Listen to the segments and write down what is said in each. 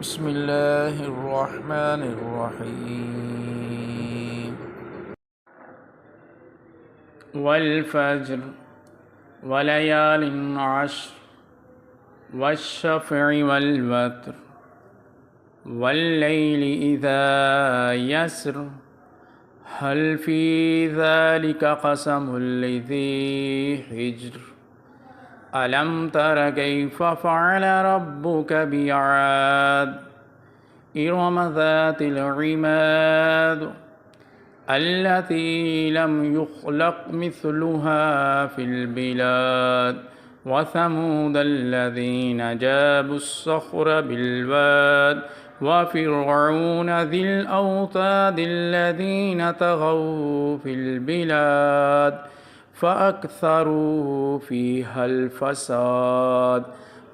بسم الله الرحمن الرحيم والفجر وليال عشر والشفع والوتر والليل إذا يسر هل في ذلك قسم لذي حجر ألم تر كيف فعل ربك بعاد إرم ذات العماد التي لم يخلق مثلها في البلاد وثمود الذين جابوا الصخر بالواد وفرعون ذي الأوتاد الذين طغوا في البلاد فأكثروا فيها الفساد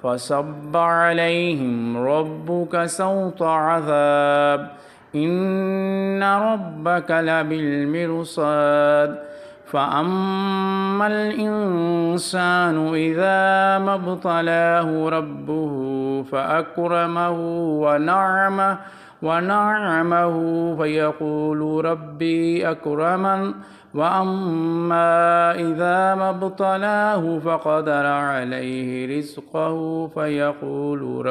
فصب عليهم ربك سوط عذاب إن ربك لبالمرصاد فأما الإنسان إذا ما ابتلاه ربه فأكرمه ونعمه فيقول ربي أكرمن وأما إذا ما ابتلاه فقدر عليه رزقه فيقول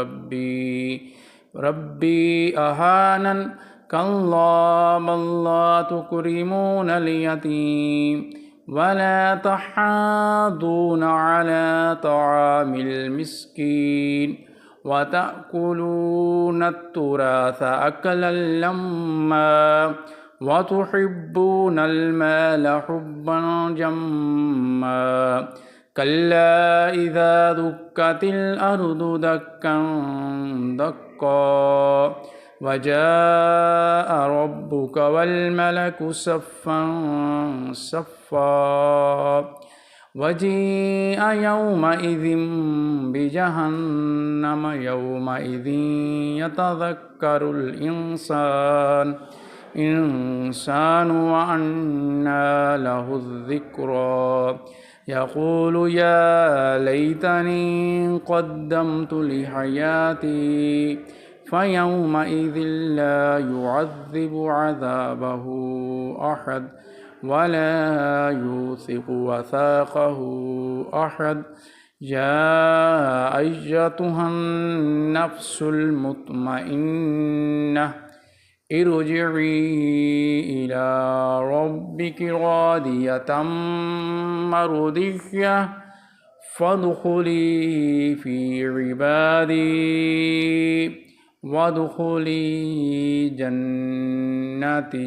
ربي أهانن كلا بل لا تكرمون اليتيم ولا تحاضون على طعام المسكين وتأكلون التراث أكلا لما وتحبون المال حبا جما كلا إذا دكت الأرض دكا دكا وجاء ربك والملك صفا صفا وجيء يومئذ بجهنم يومئذ يتذكر الإنسان وأنى له الذكرى يقول يا ليتني قدمت لحياتي فيومئذ لا يعذب عذابه أحد ولا يوثق وثاقه أحد يا أيتها النفس المطمئنة ارجعي إلى ربك راضية مرضية فادخلي في عبادي وادخلي جنتي.